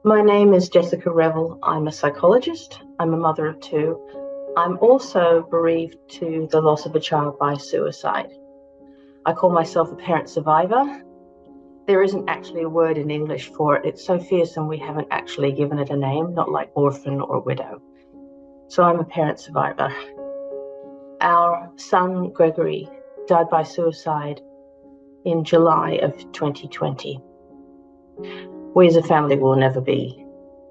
My name is Jessica Revel. I'm a psychologist. I'm a mother of two. I'm also bereaved to the loss of a child by suicide. I call myself a parent survivor. There isn't actually a word in English for it. It's so fearsome we haven't actually given it a name, not like orphan or widow. So I'm a parent survivor. Our son, Gregory, died by suicide in July of 2020. We as a family will never be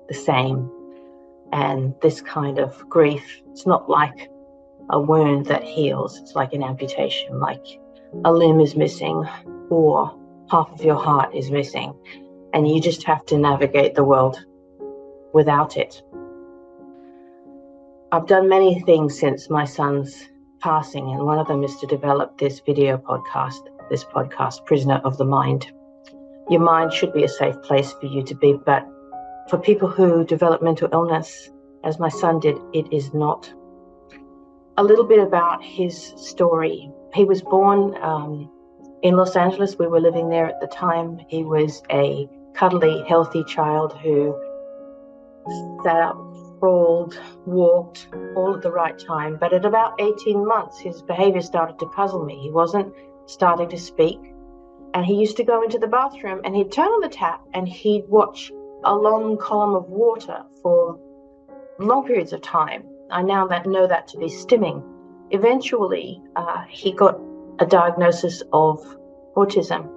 the same. And this kind of grief, it's not like a wound that heals. It's like an amputation, like a limb is missing or half of your heart is missing. And you just have to navigate the world without it. I've done many things since my son's passing, and one of them is to develop this podcast, Prisoner of the Mind. Your mind should be a safe place for you to be, but for people who develop mental illness, as my son did, it is not. A little bit about his story. He was born in Los Angeles. We were living there at the time. He was a cuddly, healthy child who sat up, crawled, walked, all at the right time. But at about 18 months, his behavior started to puzzle me. He wasn't starting to speak. And he used to go into the bathroom and he'd turn on the tap and he'd watch a long column of water for long periods of time. I now know that to be stimming. Eventually, he got a diagnosis of autism.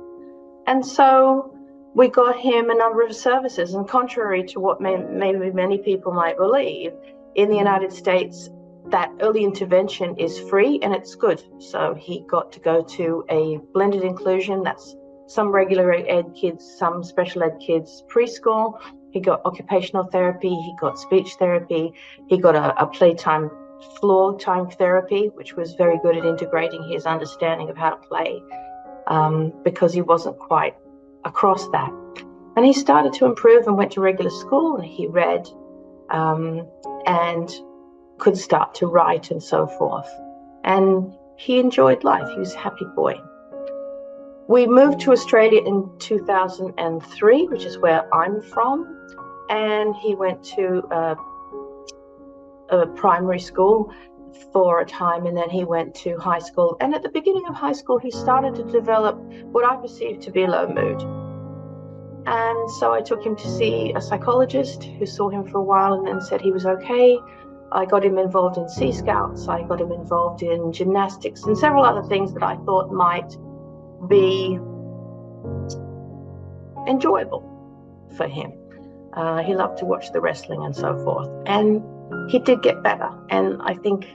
And so we got him a number of services. And contrary to what maybe many people might believe, in the United States, that early intervention is free and it's good. So he got to go to a blended inclusion. That's some regular ed kids, some special ed kids, preschool. He got occupational therapy. He got speech therapy. He got a playtime floor time therapy, which was very good at integrating his understanding of how to play, because he wasn't quite across that. And he started to improve and went to regular school, and he read and could start to write and so forth. And he enjoyed life. He was a happy boy. We moved to Australia in 2003, which is where I'm from. And he went to a primary school for a time, and then he went to high school. And at the beginning of high school, he started to develop what I perceived to be low mood. And so I took him to see a psychologist who saw him for a while and then said he was okay. I got him involved in Sea Scouts. I got him involved in gymnastics and several other things that I thought might be enjoyable for him. He loved to watch the wrestling and so forth. And he did get better. And I think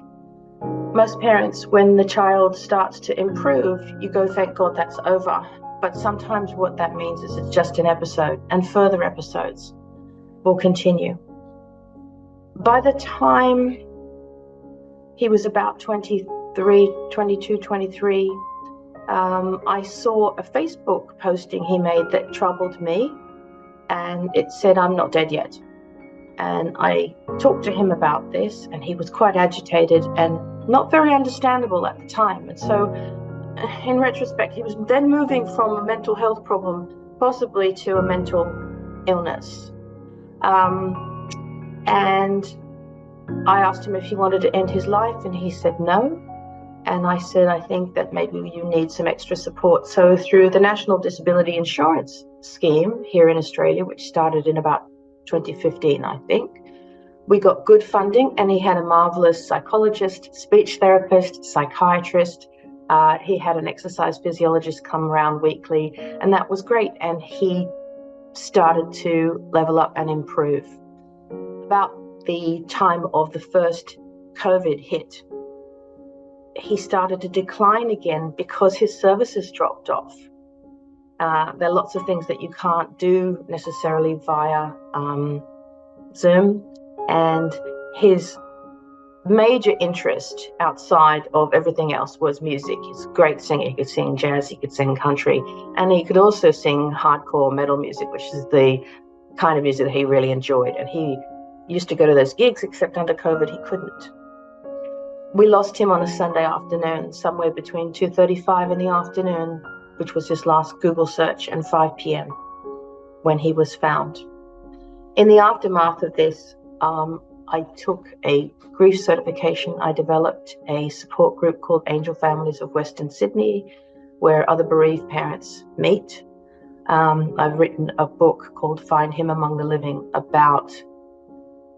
most parents, when the child starts to improve, you go, thank God that's over. But sometimes what that means is it's just an episode, and further episodes will continue. By the time he was about 22, 23, I saw a Facebook posting he made that troubled me, and it said, "I'm not dead yet." And I talked to him about this, and he was quite agitated and not very understandable at the time. And so in retrospect, he was then moving from a mental health problem possibly to a mental illness. And I asked him if he wanted to end his life, and he said no. And I said, I think that maybe you need some extra support. So through the National Disability Insurance Scheme here in Australia, which started in about 2015, I think, we got good funding, and he had a marvelous psychologist, speech therapist, psychiatrist. He had an exercise physiologist come around weekly, and that was great. And he started to level up and improve. About the time of the first COVID hit, he started to decline again because his services dropped off. There are lots of things that you can't do necessarily via Zoom, and his major interest outside of everything else was music. He's a great singer. He could sing jazz, he could sing country, and he could also sing hardcore metal music, which is the kind of music that he really enjoyed. And he used to go to those gigs, except under COVID he couldn't. We lost him on a Sunday afternoon, somewhere between 2:35 in the afternoon, which was his last Google search, and 5 p.m. when he was found. In the aftermath of this, I took a grief certification. I developed a support group called Angel Families of Western Sydney, where other bereaved parents meet. I've written a book called Find Him Among the Living about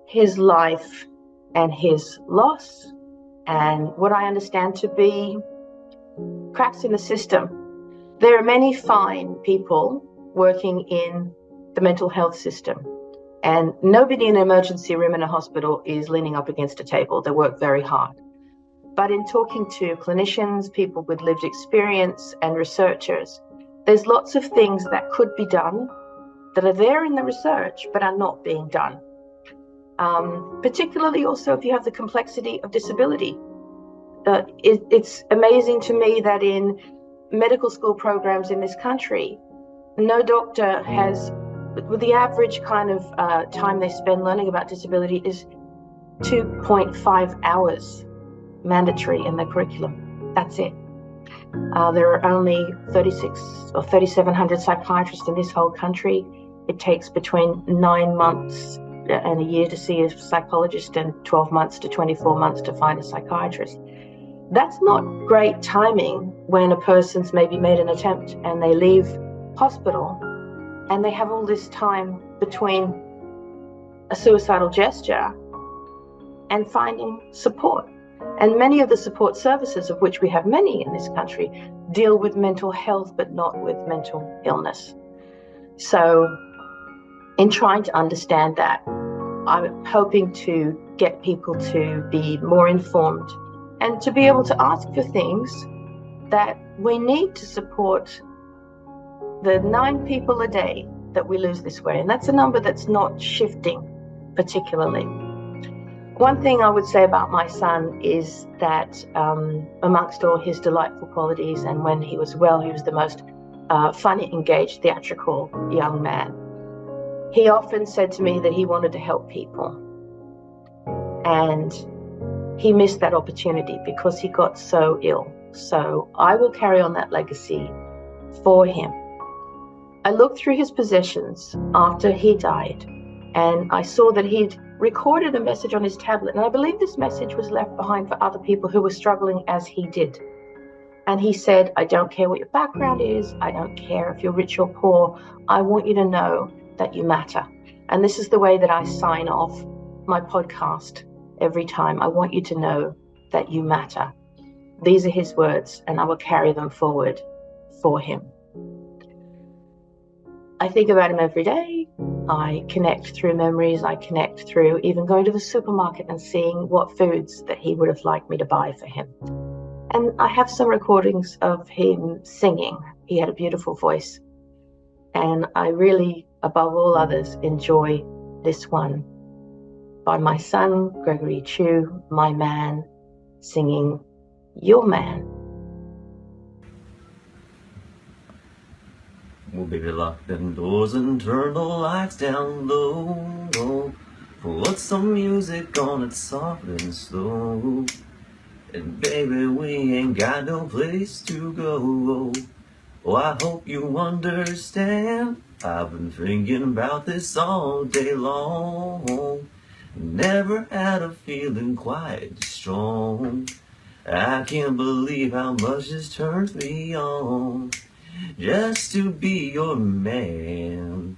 his life and his loss and what I understand to be cracks in the system. There are many fine people working in the mental health system, and nobody in an emergency room in a hospital is leaning up against a table. They work very hard. But in talking to clinicians, people with lived experience, and researchers, there's lots of things that could be done that are there in the research but are not being done. Particularly also if you have the complexity of disability. It's amazing to me that in medical school programs in this country, no doctor has, with the average kind of time they spend learning about disability is 2.5 hours mandatory in the curriculum. That's it. There are only 36 or 3,700 psychiatrists in this whole country. It takes between 9 months and a year to see a psychologist and 12 months to 24 months to find a psychiatrist. That's not great timing when a person's maybe made an attempt and they leave hospital and they have all this time between a suicidal gesture and finding support. And many of the support services, of which we have many in this country, deal with mental health but not with mental illness. So in trying to understand that, I'm hoping to get people to be more informed and to be able to ask for things that we need to support the 9 people a day that we lose this way. And that's a number that's not shifting particularly. One thing I would say about my son is that amongst all his delightful qualities, and when he was well, he was the most funny, engaged, theatrical young man. He often said to me that he wanted to help people. And he missed that opportunity because he got so ill. So I will carry on that legacy for him. I looked through his possessions after he died, and I saw that he'd recorded a message on his tablet. And I believe this message was left behind for other people who were struggling as he did. And he said, I don't care what your background is. I don't care if you're rich or poor. I want you to know that you matter. And this is the way that I sign off my podcast every time. I want you to know that you matter. These are his words, and I will carry them forward for him. I think about him every day. I connect through memories. I connect through even going to the supermarket and seeing what foods that he would have liked me to buy for him. And I have some recordings of him singing. He had a beautiful voice. And I really, above all others, enjoy this one by my son, Gregory Chu, my man, singing Your Man. Well, baby, lock them doors and turn the lights down low. Put some music on it soft and slow. And baby, we ain't got no place to go. Oh, I hope you understand. I've been thinking about this all day long. Never had a feeling quite strong. I can't believe how much this turns me on. Just to be your man.